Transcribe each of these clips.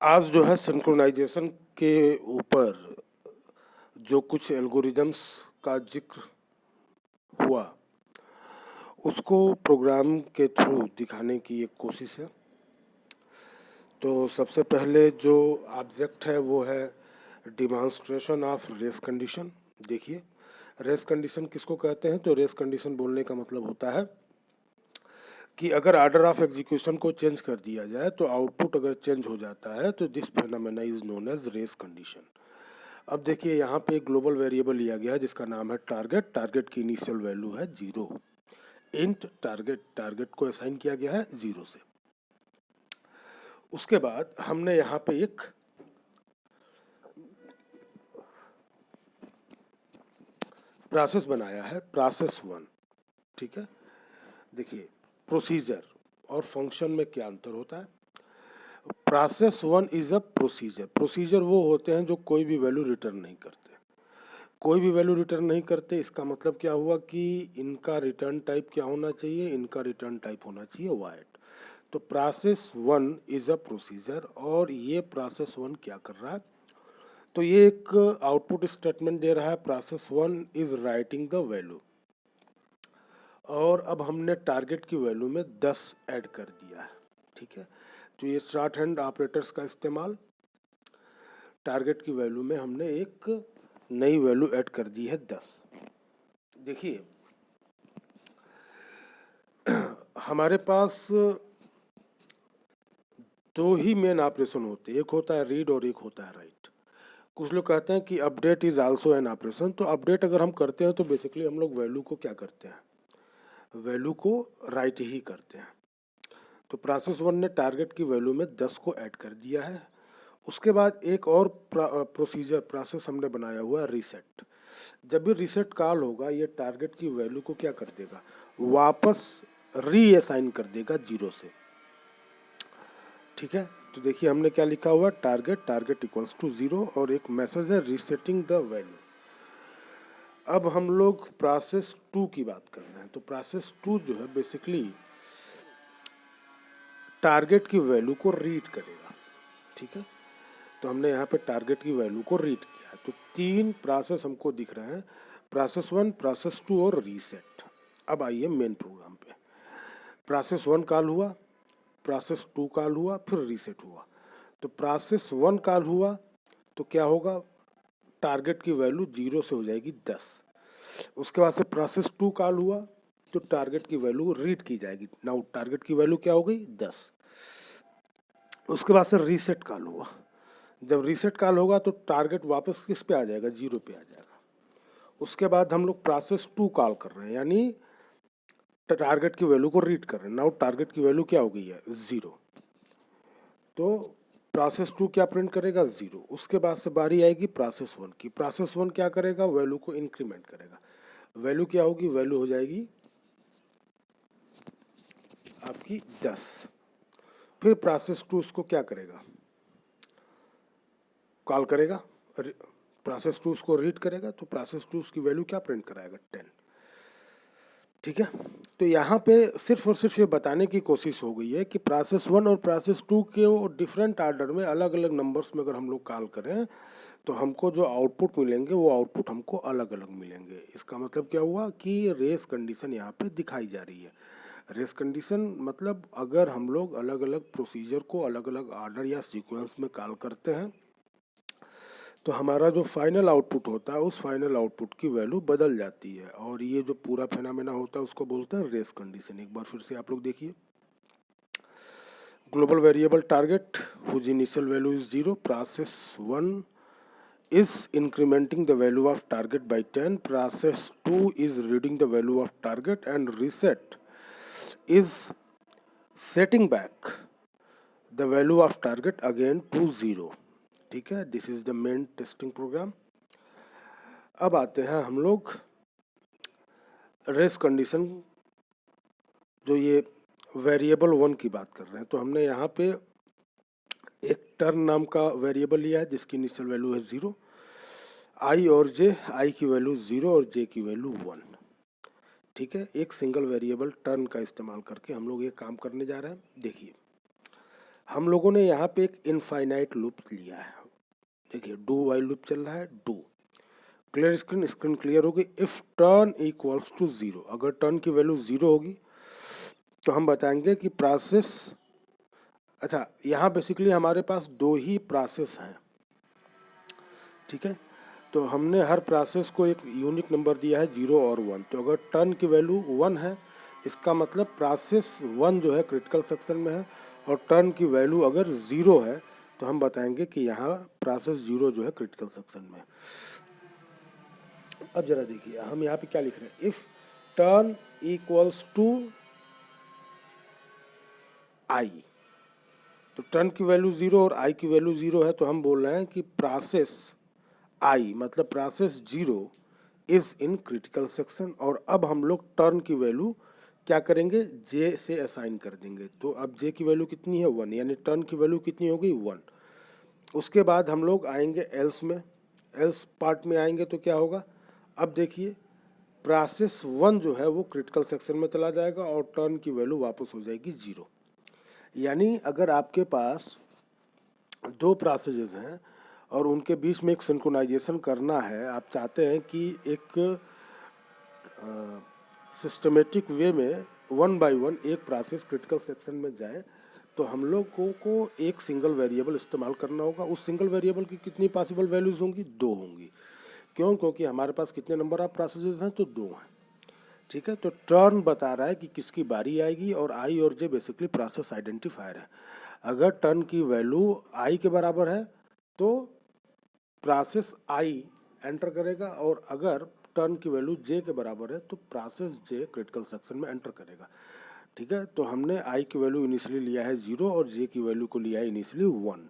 आज जो है सिंक्रोनाइजेशन के ऊपर जो कुछ एल्गोरिदम्स का जिक्र हुआ उसको प्रोग्राम के थ्रू दिखाने की एक कोशिश है। तो सबसे पहले जो ऑब्जेक्ट है वो है डिमॉन्स्ट्रेशन ऑफ रेस कंडीशन। देखिए, रेस कंडीशन किसको कहते हैं? तो रेस कंडीशन बोलने का मतलब होता है कि अगर ऑर्डर ऑफ एग्जीक्यूशन को चेंज कर दिया जाए तो आउटपुट अगर चेंज हो जाता है तो this phenomena is known as race condition. अब देखिए, यहाँ पे एक ग्लोबल वेरिएबल लिया गया है जिसका नाम है टारगेट। टारगेट की इनिशियल वैल्यू है 0। इंट टारगेट, टारगेट को असाइन किया गया है 0 से। उसके बाद हमने यहाँ पे एक प्रोसेस बनाया है, प्रोसेस 1। ठीक है, देखिए प्रोसीजर और फंक्शन में क्या अंतर होता है। Process 1 is a procedure. Procedure वो होते हैं जो कोई भी वैल्यू रिटर्न नहीं करते। कोई भी वैल्यू रिटर्न नहीं करते, इसका मतलब क्या हुआ कि इनका रिटर्न टाइप क्या होना चाहिए? इनका रिटर्न टाइप होना चाहिए वाइड। तो प्रोसेस 1 इज अ प्रोसीजर और ये प्रोसेस 1 क्या कर रहा है? तो ये एक आउटपुट स्टेटमेंट दे रहा है, process 1 is writing the value. और अब हमने टारगेट की वैल्यू में 10 ऐड कर दिया है। ठीक है, तो ये शॉर्ट हैंड ऑपरेटर्स का इस्तेमाल, टारगेट की वैल्यू में हमने एक नई वैल्यू ऐड कर दी है 10। देखिए, हमारे पास दो ही मेन ऑपरेशन होते हैं, एक होता है रीड और एक होता है राइट। कुछ लोग कहते हैं कि update is also an operation. तो अपडेट अगर हम करते हैं तो बेसिकली हम लोग वैल्यू को क्या करते हैं? वैल्यू को राइट ही करते हैं। तो प्रोसेस 1 ने टारगेट की वैल्यू में 10 को ऐड कर दिया है। उसके बाद एक और प्रोसीजर प्रोसेस हमने बनाया हुआ है रीसेट। जब भी रीसेट कॉल होगा ये टारगेट की वैल्यू को क्या कर देगा? वापस रीअसाइन कर देगा 0 से। ठीक है, तो देखिए हमने क्या लिखा हुआ, टारगेट टारगेट इक्वल्स टू 0 और एक मैसेज है रीसेटिंग द वैल्यू। अब हम लोग प्रोसेस 2 की बात कर रहे हैं। तो प्रोसेस 2 जो है बेसिकली टारगेट की वैल्यू को रीड करेगा। ठीक है, तो हमने यहाँ पे टारगेट की वैल्यू को रीड किया। तो 3 प्रोसेस हमको दिख रहे हैं, प्रोसेस 1, प्रोसेस 2 और रीसेट। अब आइए मेन प्रोग्राम पे। प्रोसेस 1 कॉल हुआ, प्रोसेस 2 कॉल हुआ, फिर रीसेट हुआ। तो प्रोसेस 1 कॉल हुआ तो क्या होगा? टारगेट की वैल्यू 0 से हो जाएगी 10। उसके बाद से प्रोसेस 2 कॉल हुआ तो टारगेट की वैल्यू रीड की जाएगी। नाउ टारगेट की वैल्यू क्या हो गई? 10। उसके बाद से रीसेट कॉल हुआ। जब रीसेट कॉल होगा तो टारगेट वापस किस पे आ जाएगा? 0 पे आ जाएगा। उसके बाद हम लोग प्रोसेस 2 कॉल कर रहे हैं, यानी टारगेट की वैल्यू को रीड कर रहे हैं। नाउ टारगेट की वैल्यू क्या हो गई है? 0। तो प्रोसेस 2 क्या प्रिंट करेगा? 0। उसके बाद से बारी आएगी प्रोसेस 1 की। प्रोसेस 1 क्या करेगा? वैल्यू को इंक्रीमेंट करेगा। वैल्यू क्या होगी? वैल्यू हो जाएगी आपकी 10। फिर प्रोसेस 2 उसको क्या करेगा? कॉल करेगा। प्रोसेस 2 उसको रीड करेगा तो प्रोसेस 2 उसकी वैल्यू क्या प्रिंट कराएगा? 10। ठीक है, तो यहाँ पे सिर्फ और सिर्फ ये बताने की कोशिश हो गई है कि प्रोसेस 1 और प्रोसेस 2 के वो डिफरेंट ऑर्डर में अलग अलग नंबर्स में अगर हम लोग कॉल करें तो हमको जो आउटपुट मिलेंगे वो आउटपुट हमको अलग अलग मिलेंगे। इसका मतलब क्या हुआ कि रेस कंडीशन यहाँ पे दिखाई जा रही है। रेस कंडीशन मतलब अगर हम लोग अलग अलग प्रोसीजर को अलग अलग ऑर्डर या सीक्वेंस में कॉल करते हैं तो हमारा जो फाइनल आउटपुट होता है उस फाइनल आउटपुट की वैल्यू बदल जाती है और ये जो पूरा फेनामेना होता है उसको बोलते हैं रेस कंडीशन। एक बार फिर से आप लोग देखिए, global variable target whose initial value is 0, process 1 is incrementing the value of target by 10, process 2 is reading the value of target, and reset is setting back the value of target again to 0। ठीक है, this is the main testing program. अब आते हैं हम लोग race condition, जो ये variable 1 की बात कर रहे हैं। तो हमने यहाँ पे एक टर्न नाम का वेरिएबल लिया है जिसकी इनिशियल वैल्यू है 0। आई और जे, आई की वैल्यू 0 और जे की वैल्यू 1। ठीक है, एक सिंगल वेरिएबल टर्न का इस्तेमाल करके हम लोग ये काम करने जा रहे हैं। देखिए, हम लोगों ने यहाँ पे एक इनफाइनाइट लूप लिया है। देखिए डू वाइल लूप चल रहा है, do clear screen, screen clear होगी। If turn equals to zero, अगर टर्न की वैल्यू जीरो होगी तो हम बताएंगे कि प्रोसेस, अच्छा यहाँ बेसिकली हमारे पास दो ही प्रोसेस हैं, ठीक है। तो हमने हर प्रोसेस को एक यूनिक नंबर दिया है 0 और 1। तो अगर टर्न की वैल्यू 1 है इसका मतलब प्रोसेस 1 जो है क्रिटिकल सेक्शन में है, और टर्न की वैल्यू अगर 0 है तो हम बताएंगे कि यहाँ प्रोसेस 0 जो है क्रिटिकल सेक्शन में। अब जरा देखिए हम यहाँ पे क्या लिख रहे हैं, इफ टर्न इक्वल्स टू आई, तो टर्न की वैल्यू 0 और आई की वैल्यू 0 है, तो हम बोल रहे हैं कि प्रोसेस आई मतलब process 0 is in critical section. और अब हम लोग टर्न की वैल्यू क्या करेंगे, जे से असाइन कर देंगे। तो अब जे की वैल्यू कितनी है 1, यानी टर्न की वैल्यू कितनी होगी 1। उसके बाद हम लोग आएंगे एल्स में, एल्स पार्ट में आएंगे तो क्या होगा, अब देखिए प्रोसेस 1 जो है वो क्रिटिकल सेक्शन में चला जाएगा और टर्न की वैल्यू वापस हो जाएगी 0। यानी अगर आपके पास दो प्रोसेसेस हैं और उनके बीच में एक सिंक्रोनाइजेशन करना है, आप चाहते हैं कि एक सिस्टमेटिक वे में 1 बाय 1 एक प्रोसेस क्रिटिकल सेक्शन में जाए, तो हम लोगों को एक सिंगल वेरिएबल इस्तेमाल करना होगा। उस सिंगल वेरिएबल की कितनी पॉसिबल वैल्यूज होंगी, 2 होंगी। क्यों, क्योंकि हमारे पास कितने नंबर ऑफ प्रोसेसेस हैं, तो 2 हैं, ठीक है। तो टर्न बता रहा है कि किसकी बारी आएगी, और आई और जे बेसिकली प्रोसेस आइडेंटिफायर है। अगर टर्न की वैल्यू आई के बराबर है तो प्रोसेस आई एंटर करेगा, और अगर टर्न की वैल्यू जे के बराबर है तो प्रोसेस जे क्रिटिकल सेक्शन में एंटर करेगा, ठीक है। तो हमने आई की वैल्यू इनिशियली लिया है 0 और जे की वैल्यू को लिया है इनिशियली 1।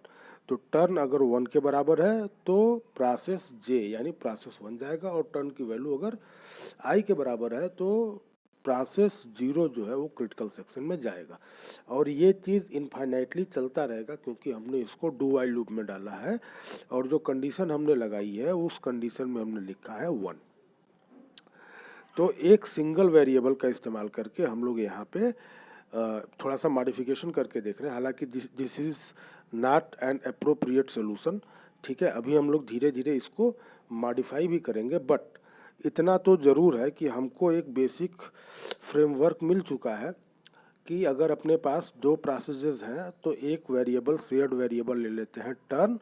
तो टर्न अगर 1 के बराबर है तो प्रोसेस जे यानी प्रोसेस 1 जाएगा, और टर्न की वैल्यू अगर आई के बराबर है तो प्रोसेस 0 जो है वो क्रिटिकल सेक्शन में जाएगा। और ये चीज़ इनफाइनाइटली चलता रहेगा क्योंकि हमने इसको डू वाइल लूप में डाला है, और जो कंडीशन हमने लगाई है उस कंडीशन में हमने लिखा है 1। तो एक सिंगल वेरिएबल का इस्तेमाल करके हम लोग यहाँ पे थोड़ा सा मॉडिफिकेशन करके देख रहे हैं। हालांकि this is not an appropriate solution, ठीक है। अभी हम लोग धीरे धीरे इसको मॉडिफाई भी करेंगे, बट इतना तो ज़रूर है कि हमको एक बेसिक फ्रेमवर्क मिल चुका है कि अगर अपने पास दो प्रोसेसेस हैं तो एक वेरिएबल शेयर्ड वेरिएबल ले लेते हैं टर्न,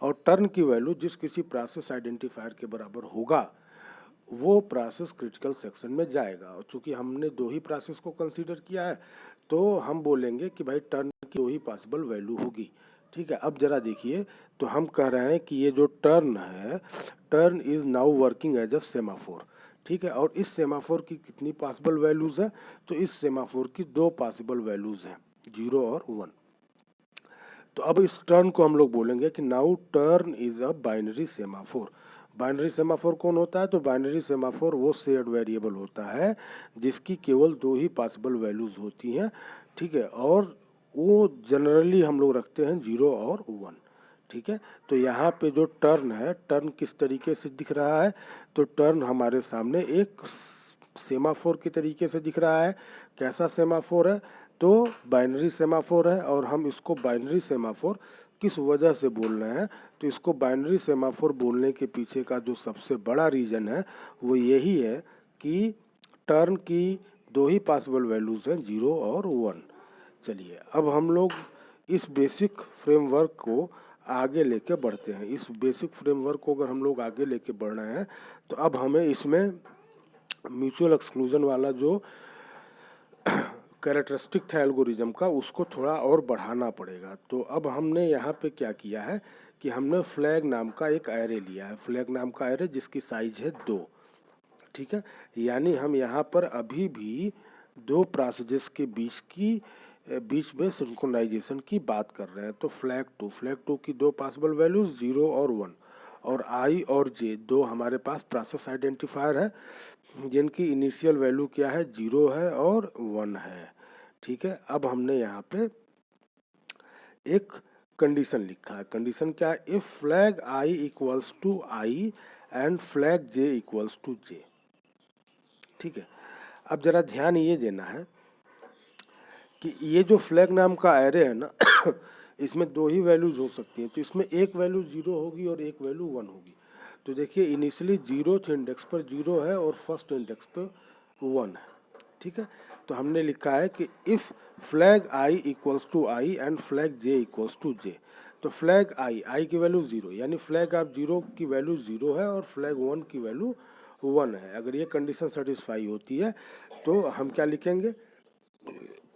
और टर्न की वैल्यू जिस किसी प्रोसेस आइडेंटिफायर के बराबर होगा वो प्रोसेस क्रिटिकल सेक्शन में जाएगा। और चूंकि हमने दो ही प्रोसेस को कंसीडर किया है तो हम बोलेंगे कि भाई टर्न की दो ही पॉसिबल वैल्यू होगी, ठीक है। अब जरा देखिए, तो हम कह रहे हैं कि ये जो टर्न है, turn is now working as a semaphore, ठीक है। और इस सेमाफोर की कितनी पॉसिबल वैल्यूज है, तो इस सेमाफोर की दो पॉसिबल वैल्यूज हैं 0 और 1। तो अब इस टर्न को हम लोग बोलेंगे कि now turn is a binary semaphore. Binary semaphore कौन होता है, तो बाइनरी सेमाफोर वो शेयर्ड वेरिएबल होता है जिसकी केवल दो ही पॉसिबल वैल्यूज होती हैं, ठीक है। और वो जनरली हम लोग रखते हैं 0 और 1, ठीक है। तो यहाँ पे जो टर्न है, टर्न किस तरीके से दिख रहा है, तो टर्न हमारे सामने एक सेमाफोर के तरीके से दिख रहा है। कैसा सेमाफोर है, तो बाइनरी सेमाफोर है। और हम इसको बाइनरी सेमाफोर किस वजह से बोल रहे हैं, तो इसको बाइनरी सेमाफोर बोलने के पीछे का जो सबसे बड़ा रीज़न है वो यही है कि टर्न की दो ही पॉसिबल वैल्यूज़ हैं 0 और 1। चलिए अब हम लोग इस बेसिक फ्रेमवर्क को आगे लेके बढ़ते हैं। इस बेसिक फ्रेमवर्क को अगर हम लोग आगे लेके बढ़ रहे हैं तो अब हमें इसमें म्यूचुअल एक्सक्लूजन वाला जो कैरेक्टरिस्टिक था एल्गोरिज्म का उसको थोड़ा और बढ़ाना पड़ेगा। तो अब हमने यहाँ पे क्या किया है कि हमने फ्लैग नाम का एक एरे लिया है, फ्लैग नाम का एरे जिसकी साइज है 2, ठीक है। यानी हम यहाँ पर अभी भी दो प्रोसेसेस के बीच में सिंक्रोनाइजेशन की बात कर रहे हैं। तो फ्लैग टू की दो पॉसिबल वैल्यूज 0 और 1, और आई और जे दो हमारे पास प्रोसेस आइडेंटिफायर है जिनकी इनिशियल वैल्यू क्या है, 0 है और 1 है, ठीक है। अब हमने यहाँ पे एक कंडीशन लिखा है। कंडीशन क्या है, if flag i equals to i and flag j equals to j, ठीक है। अब जरा ध्यान ये देना है कि ये जो फ्लैग नाम का एरे है ना इसमें दो ही वैल्यूज हो सकती हैं, तो इसमें एक वैल्यू 0 होगी और एक वैल्यू 1 होगी। तो देखिए इनिशियली 0th इंडेक्स पर 0 है और फर्स्ट इंडेक्स पर 1 है, ठीक है। तो हमने लिखा है कि if flag i equals to i and flag j equals to j. तो फ्लैग आई की वैल्यू 0, यानी फ्लैग ऑफ 0 की वैल्यू 0 है और फ्लैग 1 की वैल्यू 1 है। अगर ये कंडीशन सेटिस्फाई होती है तो हम क्या लिखेंगे,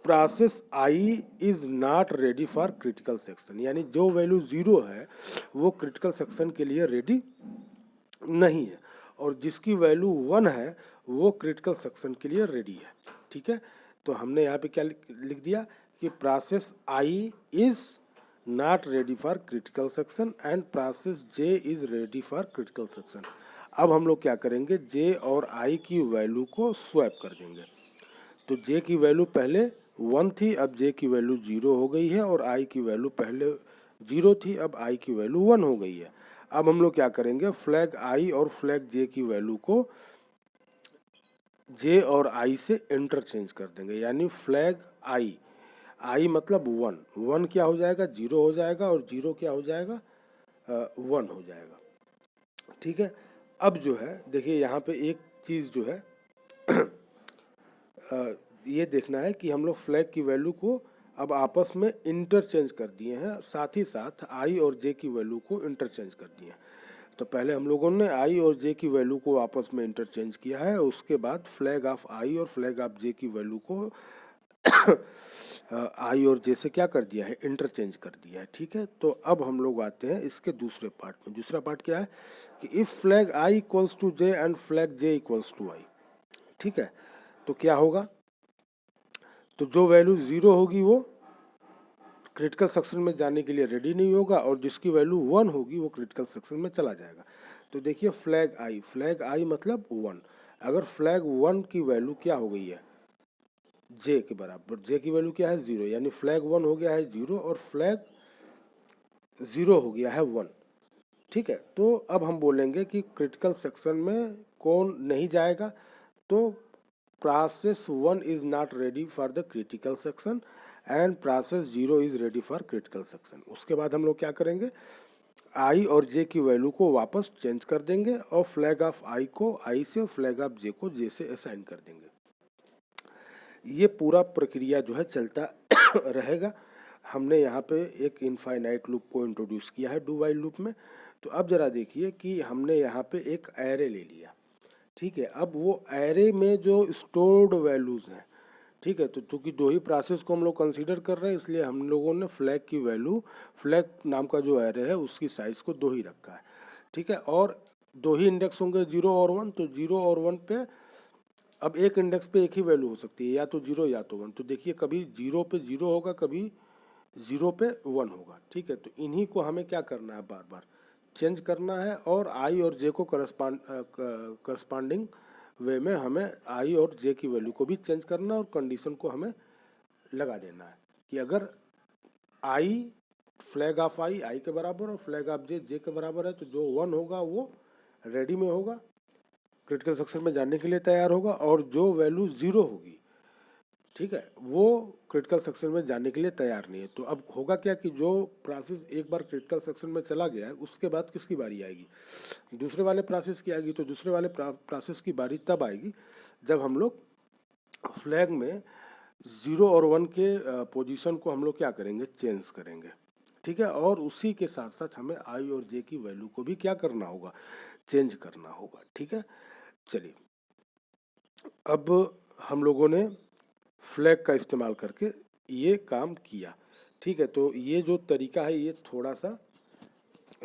process I is not ready for critical section, यानी जो वैल्यू 0 है वो क्रिटिकल सेक्शन के लिए रेडी नहीं है, और जिसकी वैल्यू 1 है वो क्रिटिकल सेक्शन के लिए रेडी है, ठीक है। तो हमने यहाँ पे क्या लिख दिया कि process I is not ready for critical section and process J is ready for critical section. अब हम लोग क्या करेंगे, जे और आई की वैल्यू को स्वैप कर देंगे। तो जे की वैल्यू पहले 1 थी, अब जे की वैल्यू 0 हो गई है, और आई की वैल्यू पहले 0 थी, अब आई की वैल्यू 1 हो गई है। अब हम लोग क्या करेंगे, फ्लैग आई और फ्लैग जे की वैल्यू को जे और आई से इंटरचेंज कर देंगे, यानी फ्लैग आई, आई मतलब 1 क्या हो जाएगा, 0 हो जाएगा, और 0 क्या हो जाएगा, 1 हो जाएगा, ठीक है। अब जो है देखिए यहाँ पे एक चीज़ जो है ये देखना है कि हम लोग फ्लैग की वैल्यू को अब आपस में इंटरचेंज कर दिए हैं, साथ ही साथ आई और जे की वैल्यू को इंटरचेंज कर दिए हैं। तो पहले हम लोगों ने आई और जे की वैल्यू को आपस में इंटरचेंज किया है, उसके बाद फ्लैग ऑफ आई और फ्लैग ऑफ जे की वैल्यू को आई और जे से क्या कर दिया है, इंटरचेंज कर दिया है, ठीक है। तो अब हम लोग आते हैं इसके दूसरे पार्ट में। दूसरा पार्ट क्या है कि if flag i equals to j and flag j equals to i, ठीक है। तो क्या होगा, तो जो वैल्यू 0 होगी वो क्रिटिकल सेक्शन में जाने के लिए रेडी नहीं होगा, और जिसकी वैल्यू 1 होगी वो क्रिटिकल सेक्शन में चला जाएगा। तो देखिए फ्लैग आई मतलब 1, अगर फ्लैग 1 की वैल्यू क्या हो गई है, जे के बराबर, जे की वैल्यू क्या है 0, यानी फ्लैग 1 हो गया है 0 और फ्लैग 0 हो गया है 1, ठीक है। तो अब हम बोलेंगे कि क्रिटिकल सेक्शन में कौन नहीं जाएगा, तो process 1 is not ready for the critical section and process 0 is ready for critical section. उसके बाद हम लोग क्या करेंगे, आई और जे की वैल्यू को वापस चेंज कर देंगे और फ्लैग ऑफ आई को आई से और फ्लैग ऑफ जे को जे से असाइन कर देंगे। ये पूरा प्रक्रिया जो है चलता रहेगा। हमने यहाँ पे एक इनफाइनाइट लूप को इंट्रोड्यूस किया है डू वाइल लूप में। तो अब जरा देखिए कि हमने यहाँ पे एक एरे ले लिया, ठीक है। अब वो एरे में जो स्टोर्ड वैल्यूज हैं, ठीक है, तो चूंकि दो ही प्रोसेस को हम लोग कंसीडर कर रहे हैं, इसलिए हम लोगों ने फ्लैग की वैल्यू, फ्लैग नाम का जो एरे है उसकी साइज को 2 ही रखा है, ठीक है। और 2 ही इंडेक्स होंगे 0 और 1, तो 0 और 1 पे अब एक इंडेक्स पे एक ही वैल्यू हो सकती है, या तो 0 या तो 1। तो देखिए कभी 0 पे 0 होगा, कभी 0 पे 1 होगा, ठीक है। तो इन्हीं को हमें क्या करना है, बार बार चेंज करना है, और आई और जे को करस्पॉन्डिंग वे में हमें आई और जे की वैल्यू को भी चेंज करना है, और कंडीशन को हमें लगा देना है कि अगर आई, फ्लैग ऑफ आई के बराबर और फ्लैग ऑफ जे के बराबर है, तो जो 1 होगा वो रेडी में होगा, क्रिटिकल सेक्शन में जाने के लिए तैयार होगा, और जो वैल्यू 0 होगी, ठीक है, वो क्रिटिकल सेक्शन में जाने के लिए तैयार नहीं है। तो अब होगा क्या कि जो प्रोसेस एक बार क्रिटिकल सेक्शन में चला गया है, उसके बाद किसकी बारी आएगी, दूसरे वाले प्रोसेस की आएगी। तो दूसरे वाले प्रोसेस की बारी तब आएगी जब हम लोग फ्लैग में 0 और 1 के पोजीशन को हम लोग क्या करेंगे, चेंज करेंगे, ठीक है। और उसी के साथ साथ हमें आई और जे की वैल्यू को भी क्या करना होगा, चेंज करना होगा, ठीक है। चलिए अब हम लोगों ने फ्लैग का इस्तेमाल करके ये काम किया, ठीक है। तो ये जो तरीका है ये थोड़ा सा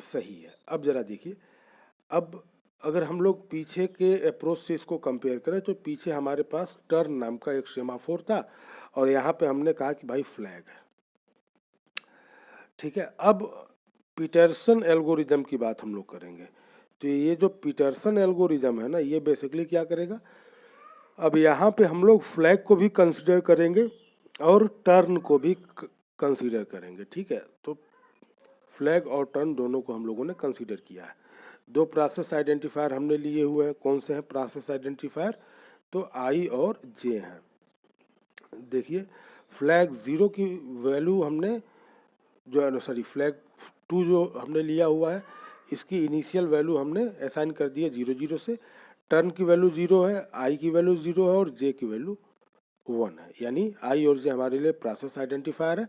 सही है। अब ज़रा देखिए, अब अगर हम लोग पीछे के अप्रोच से इसको कंपेयर करें, तो पीछे हमारे पास टर्न नाम का एक सेमाफोर था, और यहाँ पे हमने कहा कि भाई फ्लैग है, ठीक है। अब पीटरसन एल्गोरिदम की बात हम लोग करेंगे। तो ये जो पीटरसन एल्गोरिदम है ना, ये बेसिकली क्या करेगा, अब यहाँ पे हम लोग फ्लैग को भी कंसिडर करेंगे और टर्न को भी कंसीडर करेंगे, ठीक है। तो फ्लैग और टर्न दोनों को हम लोगों ने कंसीडर किया है। 2 प्रोसेस आइडेंटिफायर हमने लिए हुए हैं। कौन से हैं प्रोसेस आइडेंटिफायर, तो आई और जे हैं। देखिए फ्लैग 0 की वैल्यू हमने जो है, सॉरी फ्लैग 2 जो हमने लिया हुआ है इसकी इनिशियल वैल्यू हमने असाइन कर दी है 0 0 से। टर्न की वैल्यू 0 है, आई की वैल्यू 0 है और जे की वैल्यू 1 है, यानी आई और जे हमारे लिए प्रोसेस आइडेंटिफायर है।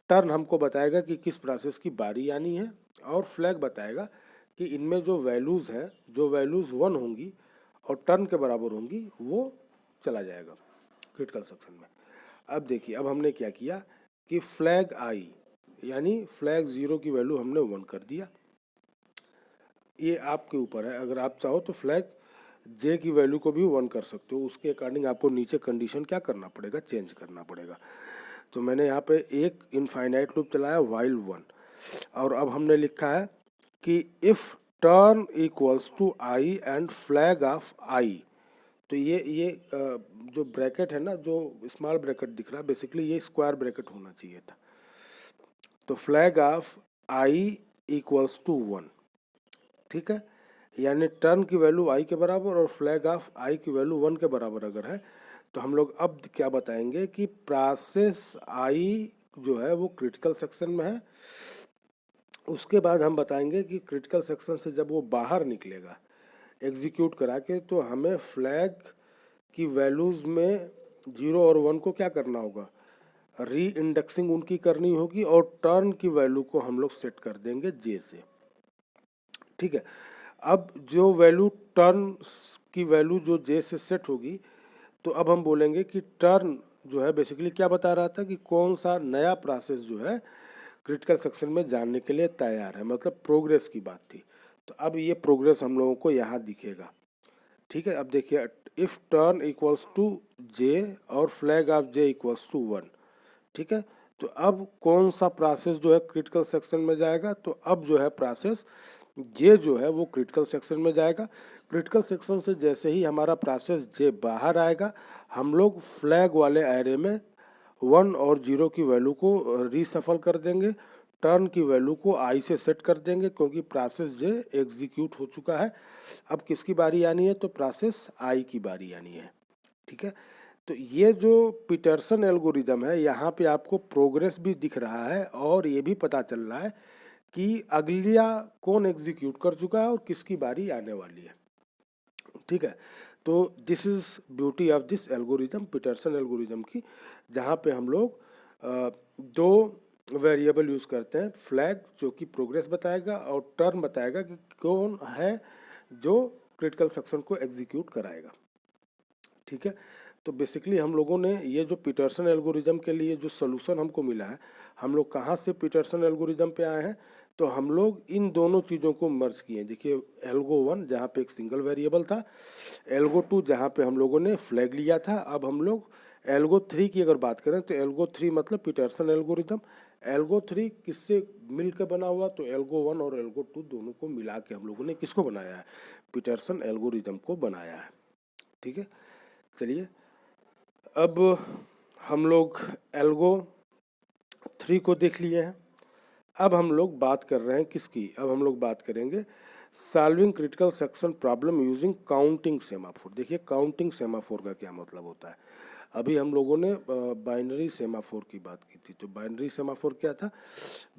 टर्न हमको बताएगा कि किस प्रोसेस की बारी आनी है और फ्लैग बताएगा कि इनमें जो वैल्यूज़ हैं, जो वैल्यूज़ 1 होंगी और टर्न के बराबर होंगी वो चला जाएगा क्रिटिकल सेक्शन में। अब देखिए, अब हमने क्या किया कि फ्लैग आई यानी फ्लैग 0 की वैल्यू हमने 1 कर दिया। ये आपके ऊपर है, अगर आप चाहो तो फ्लैग जे की वैल्यू को भी 1 कर सकते हो, उसके अकॉर्डिंग आपको नीचे कंडीशन क्या करना पड़ेगा, चेंज करना पड़ेगा। तो मैंने यहाँ पे एक इनफाइनाइट लूप चलाया वाइल 1, और अब हमने लिखा है कि if turn equals to i and flag of i. तो ये जो ब्रैकेट है ना, जो स्मॉल ब्रैकेट दिख रहा है, बेसिकली ये स्क्वायर ब्रैकेट होना चाहिए था। तो flag of i equals to 1, ठीक है, यानी टर्न की वैल्यू आई के बराबर और फ्लैग ऑफ आई की वैल्यू 1 के बराबर अगर है तो हम लोग अब क्या बताएंगे कि प्रोसेस आई जो है वो क्रिटिकल सेक्शन में है। उसके बाद हम बताएंगे कि क्रिटिकल सेक्शन से जब वो बाहर निकलेगा एग्जीक्यूट करा के, तो हमें फ्लैग की वैल्यूज़ में 0 और 1 को क्या करना होगा, री इंडेक्सिंग उनकी करनी होगी और टर्न की वैल्यू को हम लोग सेट कर देंगे जे से, ठीक है। अब जो वैल्यू टर्न की वैल्यू जो जे से सेट होगी, तो अब हम बोलेंगे कि टर्न जो है बेसिकली क्या बता रहा था कि कौन सा नया प्रोसेस जो है क्रिटिकल सेक्शन में जानने के लिए तैयार है, मतलब प्रोग्रेस की बात थी। तो अब ये प्रोग्रेस हम लोगों को यहाँ दिखेगा, ठीक है। अब देखिए, if turn equals to j और flag of j equals to 1, ठीक है। तो अब कौन सा प्रोसेस जो है क्रिटिकल सेक्शन में जाएगा, तो अब जो है प्रोसेस जे जो है वो क्रिटिकल सेक्शन में जाएगा। क्रिटिकल सेक्शन से जैसे ही हमारा प्रोसेस जे बाहर आएगा, हम लोग फ्लैग वाले एरे में 1 और 0 की वैल्यू को रीसफल कर देंगे, टर्न की वैल्यू को आई से सेट कर देंगे क्योंकि प्रोसेस जे एग्जीक्यूट हो चुका है। अब किसकी बारी आनी है, तो प्रोसेस आई की बारी आनी है, ठीक है। तो ये जो पीटरसन एल्गोरिदम है, यहाँ पे आपको प्रोग्रेस भी दिख रहा है और ये भी पता चल रहा है कि अगलिया कौन एग्जीक्यूट कर चुका है और किसकी बारी आने वाली है, ठीक है। तो this is beauty of this algorithm, Peterson algorithm की, जहाँ पे हम लोग दो वेरिएबल यूज़ करते हैं, फ्लैग जो कि प्रोग्रेस बताएगा और टर्न बताएगा कि कौन है जो क्रिटिकल सेक्शन को एग्जीक्यूट कराएगा, ठीक है। तो बेसिकली हम लोगों ने ये जो पीटरसन एल्गोरिदम के लिए जो सोल्यूशन हमको मिला है, हम लोग कहाँ से पीटरसन एल्गोरिदम पे आए हैं, तो हम लोग इन दोनों चीज़ों को मर्ज किए। देखिए, एल्गो 1 जहाँ पे एक सिंगल वेरिएबल था, एल्गो 2 जहाँ पे हम लोगों ने फ्लैग लिया था, अब हम लोग एल्गो 3 की अगर बात करें तो एल्गो 3 मतलब पीटरसन एल्गोरिदम। एल्गो 3 किससे मिल के बना हुआ, तो एल्गो 1 और एल्गो 2 दोनों को मिला के हम लोगों ने किसको बनाया है, पीटरसन एल्गोरिदम को बनाया है, ठीक है। चलिए, अब हम लोग एल्गो 3 को देख लिए हैं। अब हम लोग बात कर रहे हैं किसकी, अब हम लोग बात करेंगे solving critical section problem using counting semaphore. देखिए, काउंटिंग सेमाफोर का क्या मतलब होता है। अभी हम लोगों ने बाइनरी सेमाफोर की बात की थी। तो बाइनरी सेमाफोर क्या था,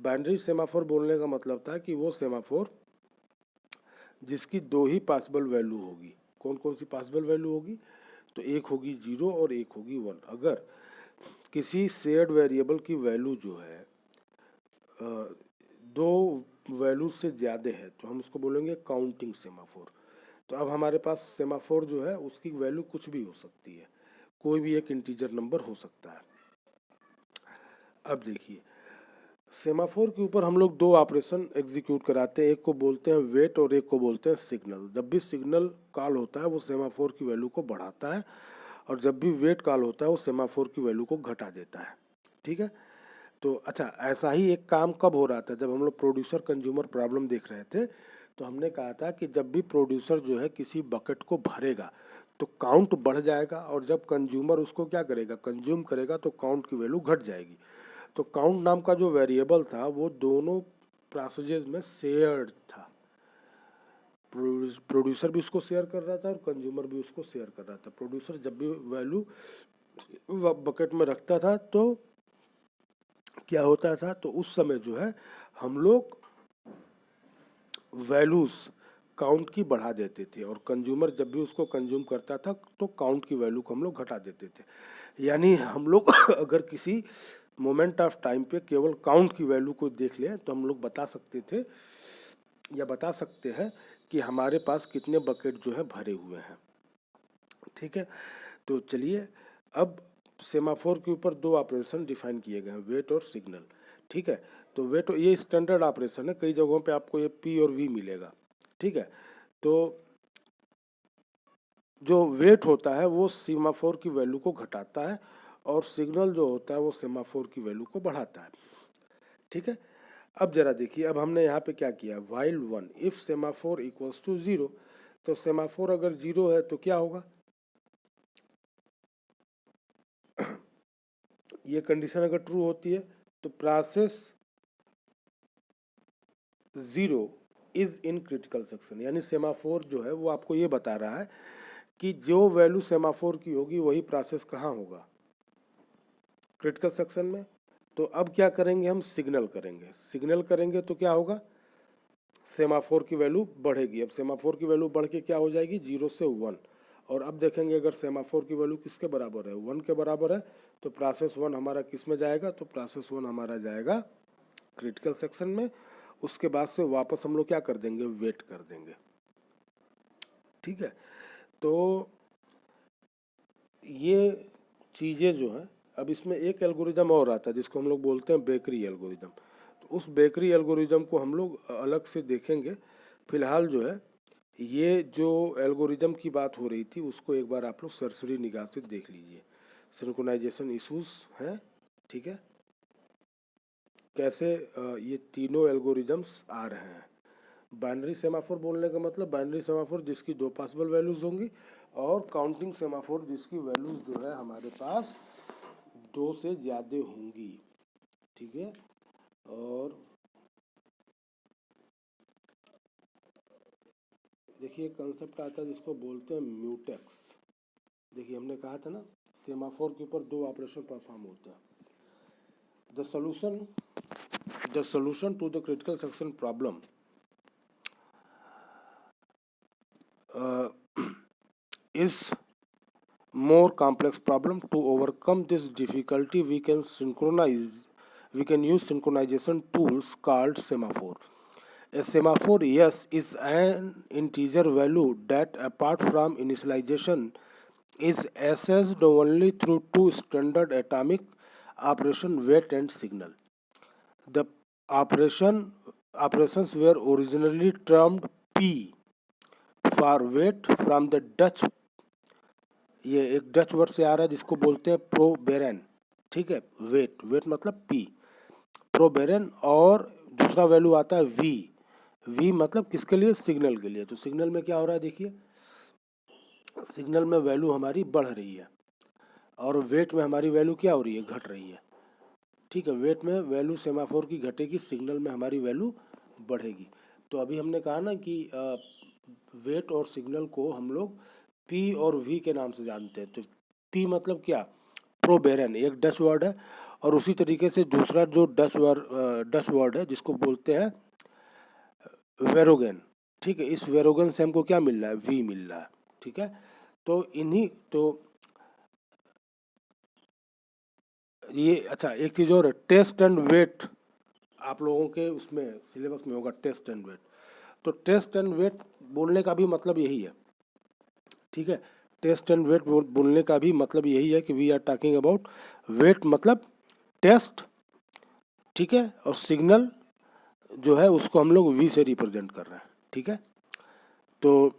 बाइनरी सेमाफोर बोलने का मतलब था कि वो सेमाफोर जिसकी दो ही पॉसिबल वैल्यू होगी। कौन कौन सी पॉसिबल वैल्यू होगी, तो एक होगी 0 और एक होगी 1। अगर किसी शेयर्ड वेरिएबल की वैल्यू जो है दो वैल्यू से ज़्यादा है तो हम उसको बोलेंगे काउंटिंग सेमाफोर। तो अब हमारे पास सेमाफोर जो है उसकी वैल्यू कुछ भी हो सकती है, कोई भी एक इंटीजर नंबर हो सकता है। अब देखिए, सेमाफोर के ऊपर हम लोग दो ऑपरेशन एग्जीक्यूट कराते हैं, एक को बोलते हैं वेट और एक को बोलते हैं सिग्नल। जब भी सिग्नल कॉल होता है वो सेमाफोर की वैल्यू को बढ़ाता है और जब भी वेट कॉल होता है वो सेमाफोर की वैल्यू को घटा देता है, ठीक है। तो अच्छा, ऐसा ही एक काम कब हो रहा था, जब हम लोग प्रोड्यूसर कंज्यूमर प्रॉब्लम देख रहे थे तो हमने कहा था कि जब भी प्रोड्यूसर जो है किसी बकेट को भरेगा तो काउंट बढ़ जाएगा और जब कंज्यूमर उसको क्या करेगा, कंज्यूम करेगा, तो काउंट की वैल्यू घट जाएगी। तो काउंट नाम का जो वेरिएबल था वो दोनों प्रोसेसेस में शेयर्ड था, प्रोड्यूसर भी उसको शेयर कर रहा था और कंज्यूमर भी उसको शेयर कर रहा था। प्रोड्यूसर जब भी वैल्यू बकेट में रखता था तो क्या होता था, तो उस समय जो है हम लोग वैल्यूज काउंट की बढ़ा देते थे और कंज्यूमर जब भी उसको कंज्यूम करता था तो काउंट की वैल्यू को हम लोग घटा देते थे। यानी हम लोग अगर किसी मोमेंट ऑफ टाइम पे केवल काउंट की वैल्यू को देख लें तो हम लोग बता सकते थे या बता सकते हैं कि हमारे पास कितने बकेट जो है भरे हुए हैं। ठीक है, तो चलिए अब सेमाफोर के ऊपर दो ऑपरेशन डिफाइन किए गए हैं, वेट और सिग्नल। ठीक है, तो वेट ये स्टैंडर्ड ऑपरेशन है, कई जगहों पे आपको ये पी और वी मिलेगा। ठीक है, तो जो वेट होता है वो सेमाफोर की वैल्यू को घटाता है और सिग्नल जो होता है वो सेमाफोर की वैल्यू को बढ़ाता है। ठीक है, अब जरा देखिए, अब हमने यहाँ पे क्या किया, while one if semaphore equals to zero, तो सेमाफोर अगर जीरो है तो क्या होगा, ये कंडीशन अगर ट्रू होती है तो process zero is in critical section, यानी सेमाफोर जो है वो आपको ये बता रहा है कि जो वैल्यू सेमाफोर की होगी वही प्रोसेस कहाँ होगा, क्रिटिकल सेक्शन में। तो अब क्या करेंगे, हम सिग्नल करेंगे, सिग्नल करेंगे तो क्या होगा, सेमाफोर की वैल्यू बढ़ेगी। अब सेमाफोर की वैल्यू बढ़ के क्या हो जाएगी, 0 से 1। और अब देखेंगे अगर सेमाफोर की वैल्यू किसके बराबर है, 1 के बराबर है, तो प्रोसेस 1 हमारा किस में जाएगा, तो प्रोसेस 1 हमारा जाएगा क्रिटिकल सेक्शन में। उसके बाद से वापस हम लोग क्या कर देंगे, वेट कर देंगे। ठीक है, तो ये चीज़ें जो हैं, अब इसमें एक एल्गोरिदम और आता है जिसको हम लोग बोलते हैं बेकरी एल्गोरिदम। तो उस बेकरी एल्गोरिदम को हम लोग अलग से देखेंगे। फिलहाल जो है ये जो एल्गोरिदम की बात हो रही थी उसको एक बार आप लोग सरसरी निगाह से देख लीजिए। सिंक्रोनाइजेशन इश्यूज हैं, ठीक है, कैसे ये तीनों एल्गोरिदम्स आ रहे हैं। बाइनरी सेमाफोर बोलने का मतलब बाइनरी सेमाफोर जिसकी दो पॉसिबल वैल्यूज होंगी, और काउंटिंग सेमाफोर जिसकी वैल्यूज जो है हमारे पास दो से ज़्यादा होंगी। ठीक है, और देखिए कंसेप्ट आता है जिसको बोलते हैं म्यूटेक्स। देखिए हमने कहा था ना सेमाफोर के ऊपर दो ऑपरेशन परफॉर्म होते हैं। The solution to the critical section problem is more complex problem. To overcome this difficulty we can use synchronization tools called semaphore. A semaphore, yes, is an integer value that apart from initialization is assessed only through two standard atomic operation, wait and signal. The operations were originally termed P for wait from the Dutch, ये एक Dutch word से आ रहा है जिसको बोलते हैं प्रोबेरन। ठीक है, वेट, वेट मतलब पी, प्रोबेरन। और दूसरा वैल्यू आता है वी, वी मतलब किसके लिए, सिग्नल के लिए। तो सिग्नल में क्या हो रहा है, देखिए सिग्नल में वैल्यू हमारी बढ़ रही है और वेट में हमारी वैल्यू क्या हो रही है, घट रही है। ठीक है, वेट में वैल्यू सेमाफोर की घटेगी, सिग्नल में हमारी वैल्यू बढ़ेगी। तो अभी हमने कहा ना कि वेट और सिग्नल को हम लोग पी और वी के नाम से जानते हैं। तो पी मतलब क्या, प्रोबेरन, एक डच वर्ड है, और उसी तरीके से दूसरा जो डच वर्ड है जिसको बोलते हैं वेरोगन। ठीक है, इस वेरोगन से हमको क्या मिल रहा है, वी मिल रहा है। ठीक है, तो इन्हीं तो ये अच्छा एक चीज़ और है, टेस्ट एंड वेट, आप लोगों के उसमें सिलेबस में होगा टेस्ट एंड वेट। तो टेस्ट एंड वेट बोलने का भी मतलब यही है। ठीक है, टेस्ट एंड वेट बोलने का भी मतलब यही है कि we are talking about wait मतलब टेस्ट, ठीक है, और सिग्नल जो है उसको हम लोग वी से रिप्रेजेंट कर रहे हैं। ठीक है, तो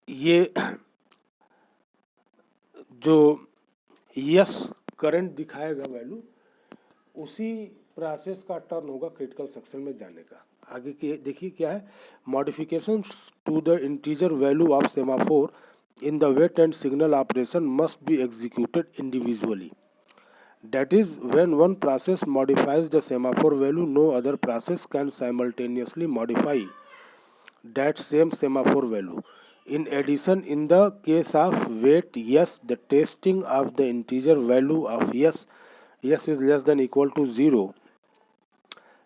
ये जो यस करंट दिखाएगा वैल्यू, उसी प्रोसेस का टर्न होगा क्रिटिकल सेक्शन में जाने का। आगे के देखिए क्या है, modification to the integer value of semaphore in the wait and signal operation must be executed individually. That is, when one process modifies the semaphore value, no other process can simultaneously modify that same semaphore value. In addition, in the case of wait, yes, the testing of the integer value of yes is less than equal to 0,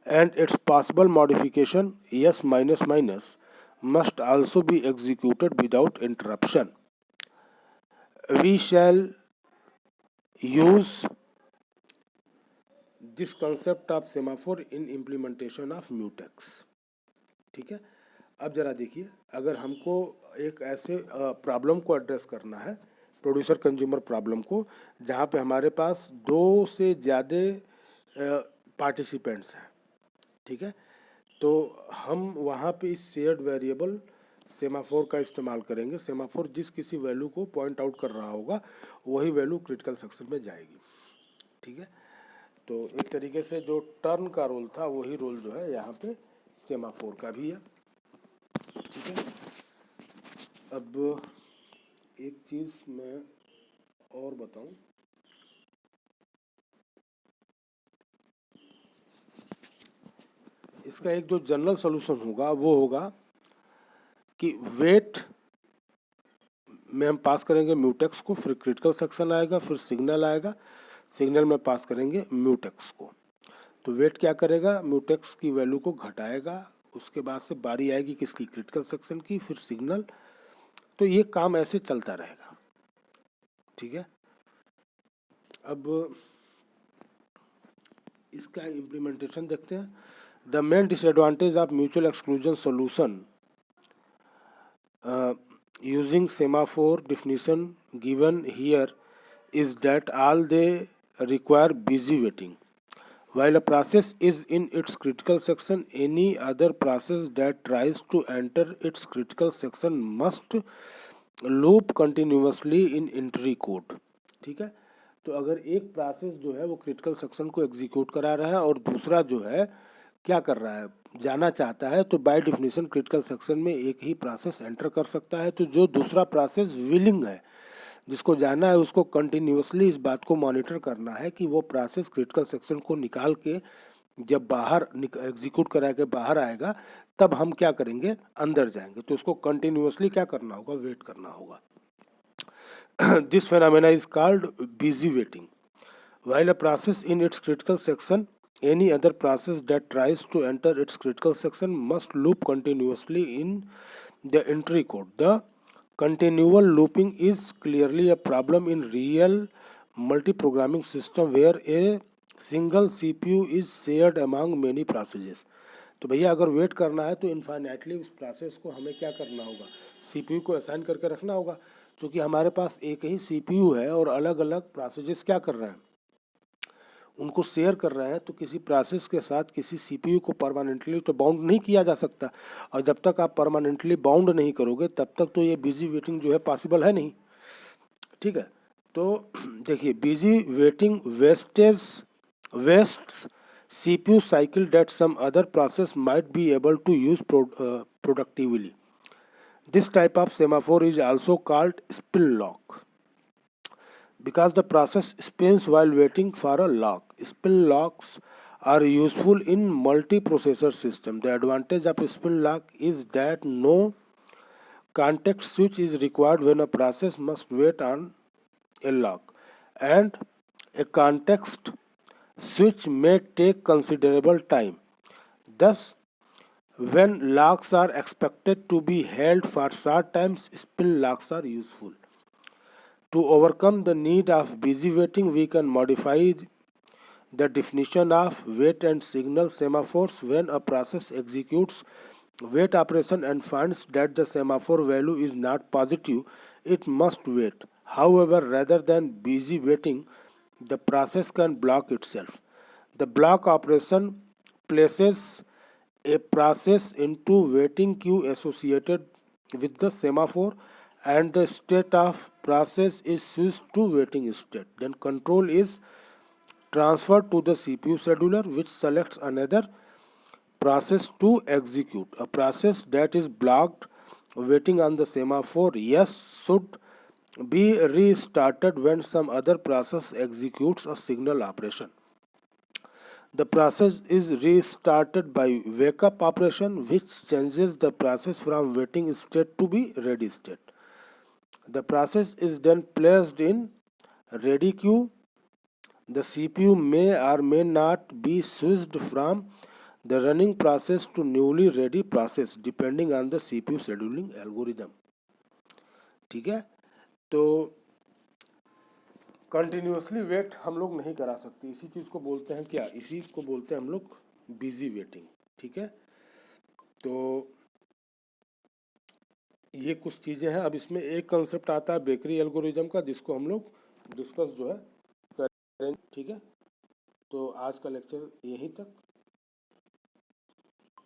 and its possible modification yes minus minus must also be executed without interruption. We shall use this concept of semaphore in implementation of mutex. ठीक है, अब जरा देखिए, अगर हमको एक ऐसे problem को एड्रेस करना है, प्रोड्यूसर कंज्यूमर प्रॉब्लम को, जहाँ पे हमारे पास दो से ज़्यादा पार्टिसिपेंट्स हैं, ठीक है, तो हम वहाँ पे इस शेयर्ड वेरिएबल सेमाफोर का इस्तेमाल करेंगे। सेमाफोर जिस किसी वैल्यू को पॉइंट आउट कर रहा होगा वही वैल्यू क्रिटिकल सेक्शन में जाएगी, ठीक है। तो एक तरीके से जो टर्न का रोल था वही रोल जो है यहाँ पे सेमाफोर का भी है, ठीक है। अब एक चीज़ मैं और बताऊं, इसका एक जो जनरल सोल्यूशन होगा वो होगा कि वेट में हम पास करेंगे म्यूटेक्स को, फिर क्रिटिकल सेक्शन आएगा, फिर सिग्नल आएगा, सिग्नल में पास करेंगे म्यूटेक्स को। तो वेट क्या करेगा, म्यूटेक्स की वैल्यू को घटाएगा, उसके बाद से बारी आएगी किसकी, क्रिटिकल सेक्शन की, फिर सिग्नल। तो ये काम ऐसे चलता रहेगा, ठीक है। अब इसका इम्प्लीमेंटेशन देखते हैं। The main disadvantage of mutual exclusion solution using semaphore definition given here is that all they require busy waiting. While a process is in its critical section, any other process that tries to enter its critical section must loop continuously in entry code, ठीक है। तो अगर एक process जो है वो critical section को execute करा रहा है और दूसरा जो है क्या कर रहा है, जाना चाहता है, तो बाय डिफिनीशन क्रिटिकल सेक्शन में एक ही प्रोसेस एंटर कर सकता है। तो जो दूसरा प्रोसेस विलिंग है, जिसको जाना है, उसको कंटिन्यूसली इस बात को मॉनिटर करना है कि वो प्रोसेस क्रिटिकल सेक्शन को निकाल के जब बाहर एग्जीक्यूट करा के बाहर आएगा तब हम क्या करेंगे, अंदर जाएंगे। तो उसको कंटिन्यूसली क्या करना होगा, वेट करना होगा। This phenomena is called busy waiting. While a process in its critical section, any other process that tries to enter its critical section must loop continuously in the entry code. The continual looping is clearly a problem in real multi-programming system where a single CPU is shared among many processes. तो भैया अगर wait करना है तो infinitely उस process को हमें क्या करना होगा, सीपीयू को असाइन करके रखना होगा। क्योंकि हमारे पास एक ही सीपीयू है और अलग अलग प्रोसेसेस क्या कर रहे हैं, उनको शेयर कर रहे हैं, तो किसी प्रोसेस के साथ किसी सीपीयू को परमानेंटली तो बाउंड नहीं किया जा सकता। और जब तक आप परमानेंटली बाउंड नहीं करोगे तब तक तो ये बिजी वेटिंग जो है पॉसिबल है नहीं, ठीक है। तो देखिए, busy waiting wastes CPU cycle that some other process might be able to use productively. This type of semaphore is also called spin lock because the process spins while waiting for a lock. Spin locks are useful in multi-processor system. The advantage of spin lock is that no context switch is required when a process must wait on a lock, and a context switch may take considerable time. Thus, when locks are expected to be held for short times, spin locks are useful. To overcome the need of busy waiting, we can modify the definition of wait and signal semaphores. When a process executes wait operation and finds that the semaphore value is not positive, it must wait. However, rather than busy waiting, the process can block itself. The block operation places a process into waiting queue associated with the semaphore, and the state of process is switched to waiting state. Then control is transferred to the CPU scheduler, which selects another process to execute. A process that is blocked waiting on the semaphore yes should be restarted when some other process executes a signal operation. The process is restarted by wake up operation, which changes the process from waiting state to be ready state. The process is then placed in ready queue. The CPU may or may not be switched from the running process to newly ready process depending on the CPU scheduling algorithm. ठीक है, तो continuously wait हम लोग नहीं करा सकते, इसी चीज़ को बोलते हैं क्या, इसी को बोलते हैं हम लोग बिजी वेटिंग। ठीक है, तो ये कुछ चीज़ें हैं। अब इसमें एक कंसेप्ट आता है बेकरी एल्गोरिज्म का, जिसको हम लोग डिस्कस जो है करेंगे। ठीक है, तो आज का लेक्चर यहीं तक।